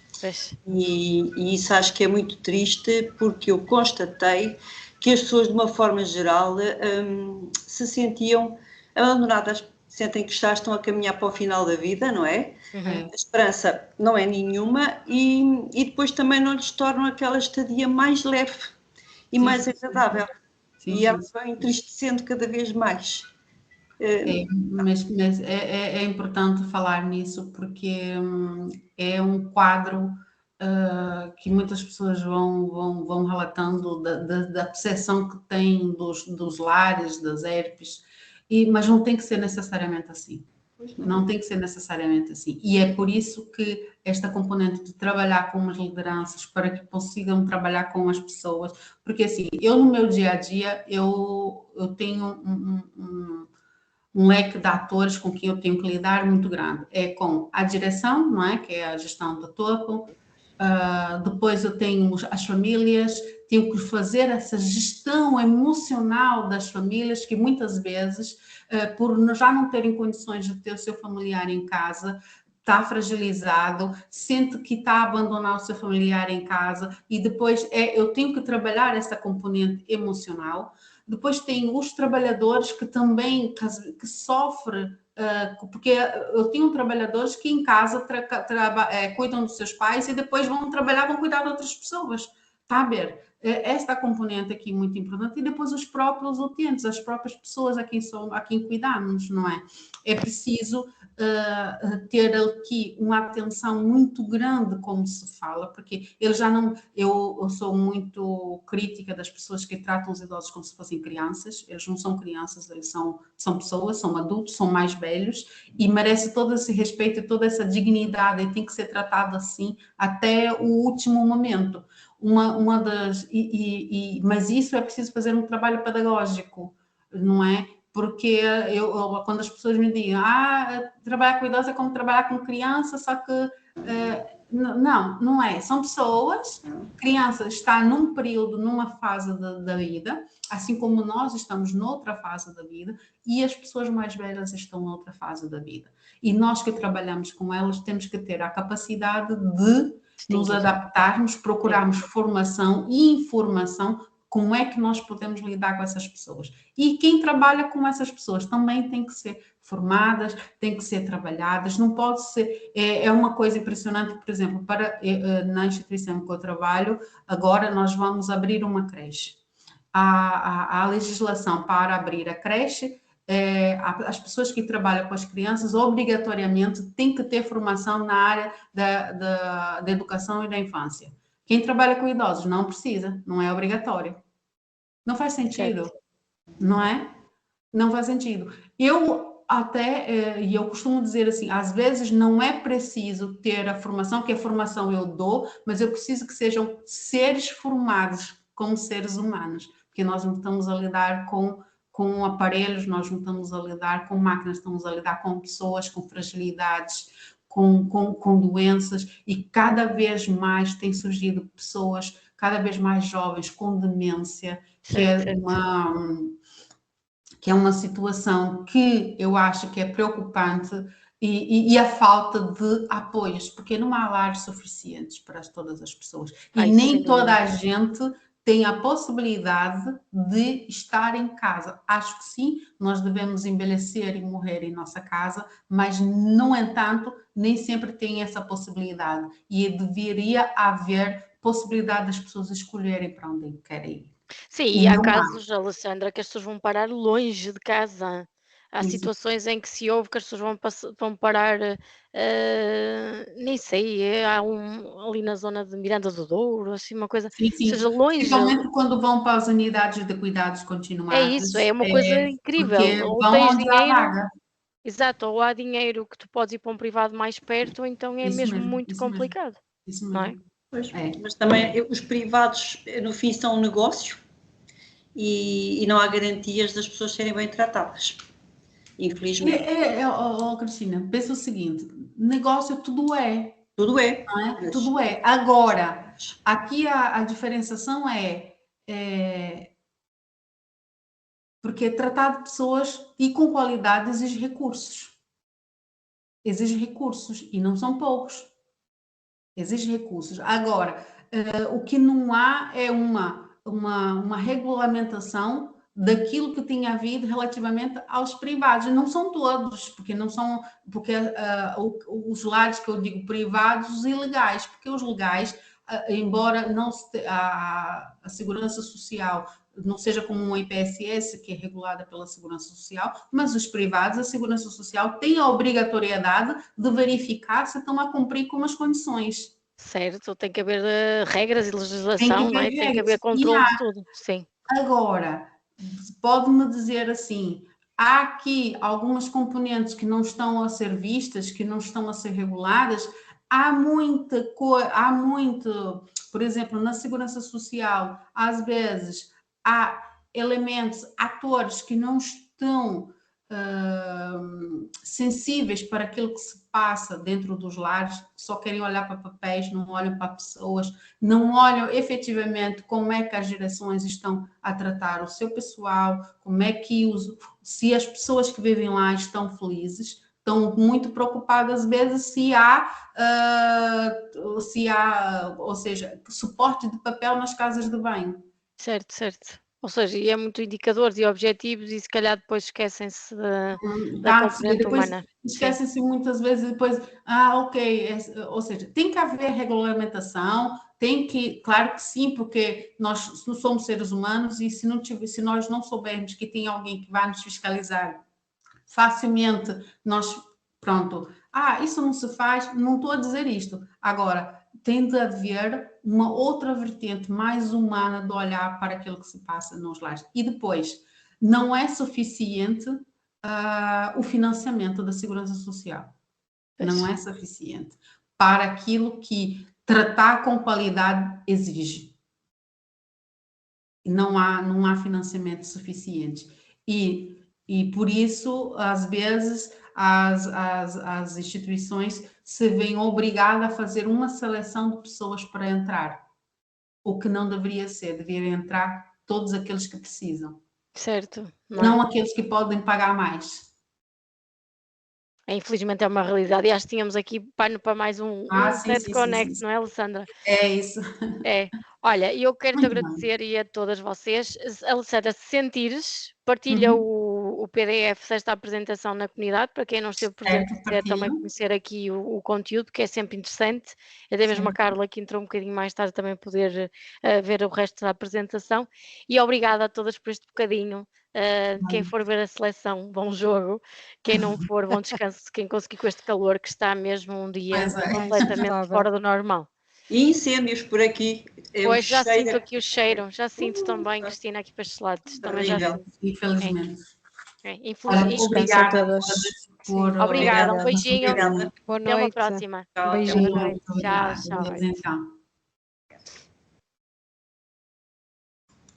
E isso acho que é muito triste, porque eu constatei que as pessoas, de uma forma geral, se sentiam abandonadas, sentem que já estão a caminhar para o final da vida, não é? A esperança não é nenhuma e depois também não lhes tornam aquela estadia mais leve e mais agradável. E elas vão entristecendo cada vez mais. Mas é importante falar nisso porque é um quadro que muitas pessoas vão relatando da percepção que têm dos lares, das herpes, mas não tem que ser necessariamente assim. Não tem que ser necessariamente assim. E é por isso que esta componente de trabalhar com as lideranças, para que consigam trabalhar com as pessoas, porque assim, eu no meu dia a dia, eu tenho um leque de atores com quem eu tenho que lidar muito grande. É com a direção, não é? Que é a gestão do topo. Depois eu tenho as famílias, tenho que fazer essa gestão emocional das famílias, que muitas vezes, por já não terem condições de ter o seu familiar em casa, está fragilizado, sente que está a abandonar o seu familiar em casa, e depois eu tenho que trabalhar essa componente emocional. Depois tem os trabalhadores que também que sofrem, porque eu tenho trabalhadores que em casa cuidam dos seus pais e depois vão trabalhar, vão cuidar de outras pessoas, está a ver? Esta componente aqui muito importante, e depois os próprios utentes, as próprias pessoas a quem cuidamos, não é? É preciso ter aqui uma atenção muito grande, como se fala, porque ele já não... Eu sou muito crítica das pessoas que tratam os idosos como se fossem crianças. Eles não são crianças, eles são pessoas, são adultos, são mais velhos, e merece todo esse respeito e toda essa dignidade, e tem que ser tratado assim até o último momento. Mas isso é preciso fazer um trabalho pedagógico, não é? Porque quando as pessoas me dizem trabalhar com idosos é como trabalhar com criança, só que não é. São pessoas, criança está num período, numa fase da vida, assim como nós estamos noutra fase da vida, e as pessoas mais velhas estão noutra fase da vida. E nós que trabalhamos com elas temos que ter a capacidade de nos adaptarmos, procurarmos formação e informação, como é que nós podemos lidar com essas pessoas. E quem trabalha com essas pessoas também tem que ser formadas, tem que ser trabalhadas, não pode ser... É uma coisa impressionante, por exemplo, na instituição que eu trabalho, agora nós vamos abrir uma creche. A legislação para abrir a creche, as pessoas que trabalham com as crianças obrigatoriamente têm que ter formação na área da educação e da infância. Quem trabalha com idosos não precisa, não é obrigatório. Não faz sentido, não é? Não faz sentido. Eu costumo dizer assim, às vezes não é preciso ter a formação, que a formação eu dou, mas eu preciso que sejam seres formados como seres humanos, porque nós não estamos a lidar com aparelhos, nós não estamos a lidar com máquinas, estamos a lidar com pessoas com fragilidades, com doenças, e cada vez mais tem surgido pessoas cada vez mais jovens com demência, que é uma situação que eu acho que é preocupante, e a falta de apoios, porque não há lares suficientes para todas as pessoas, e nem toda a gente tem a possibilidade de estar em casa. Acho que sim, nós devemos envelhecer e morrer em nossa casa, mas, no entanto, nem sempre tem essa possibilidade. E deveria haver possibilidade das pessoas escolherem para onde querem ir. Sim, e há casos, Alessandra, que as pessoas vão parar longe de casa. Há situações em que se ouve que as pessoas vão parar, nem sei, há ali na zona de Miranda do Douro, assim, uma coisa, sim. seja longe. Principalmente quando vão para as unidades de cuidados continuados. É isso, é uma coisa incrível. Ou tens dinheiro. Exato, ou há dinheiro que tu podes ir para um privado mais perto, ou então é mesmo muito complicado. Isso mesmo. Não é? Pois, mas também os privados, no fim, são um negócio e não há garantias das pessoas serem bem tratadas. Infelizmente. Cristina, pensa o seguinte, negócio tudo é. Tudo é. Não é? Tudo é. Agora, aqui a diferenciação porque tratar de pessoas e com qualidade exige recursos. Exige recursos, e não são poucos. Exige recursos. Agora, o que não há é uma regulamentação daquilo que tinha havido relativamente aos privados. Não são todos, porque não são, porque os lares que eu digo privados, os ilegais, porque os legais, embora não a segurança social não seja como uma IPSS, que é regulada pela Segurança Social, mas os privados, a Segurança Social tem a obrigatoriedade de verificar se estão a cumprir com as condições. Certo, tem que haver regras e legislação, não é? Tem que haver controle de tudo, sim. Agora, pode-me dizer assim, há aqui algumas componentes que não estão a ser vistas, que não estão a ser reguladas, há muito, por exemplo, na Segurança Social, às vezes, há elementos, atores que não estão sensíveis para aquilo que se passa dentro dos lares, só querem olhar para papéis, não olham para pessoas, não olham efetivamente como é que as gerações estão a tratar o seu pessoal, como é que se as pessoas que vivem lá estão felizes, estão muito preocupadas, às vezes, se há, ou seja, suporte de papel nas casas de banho. Certo, certo. Ou seja, e é muito indicador de objetivos e se calhar depois esquecem-se da componente humana. Esquecem-se muitas vezes depois, ok, ou seja, tem que haver regulamentação, claro que sim, porque nós não somos seres humanos e se nós não soubermos que tem alguém que vai nos fiscalizar, facilmente pronto, isso não se faz, não estou a dizer isto. Agora, tem de haver uma outra vertente mais humana de olhar para aquilo que se passa nos lares. E depois, não é suficiente o financiamento da Segurança Social. Não é suficiente para aquilo que tratar com qualidade exige. Não há financiamento suficiente. E por isso, às vezes, as instituições se veem obrigadas a fazer uma seleção de pessoas para entrar. O que não deveria ser, deveria entrar todos aqueles que precisam. Certo. Não aqueles que podem pagar mais. Infelizmente é uma realidade e acho que tínhamos aqui pano para mais um Net Connect, não é, Alessandra? É isso. É. Olha, eu quero-te agradecer e a todas vocês. Alessandra, se sentires, partilha o PDF desta apresentação na comunidade, para quem não esteve presente, quiser também conhecer aqui o conteúdo, que é sempre interessante. Até mesmo a Carla, que entrou um bocadinho mais tarde, também poder ver o resto da apresentação. E obrigada a todas por este bocadinho. Quem for ver a seleção, bom jogo. Quem não for, bom descanso. Quem conseguir com este calor, que está mesmo um dia completamente fora do normal. E incêndios por aqui. Pois, já sinto aqui o cheiro, já sinto também, Cristina, aqui para estes lados. Também já sinto. Infelizmente. Infelizmente. Obrigada a todas. Obrigada, um beijinho. Boa noite. Até uma próxima. Beijinho. Tchau, tchau.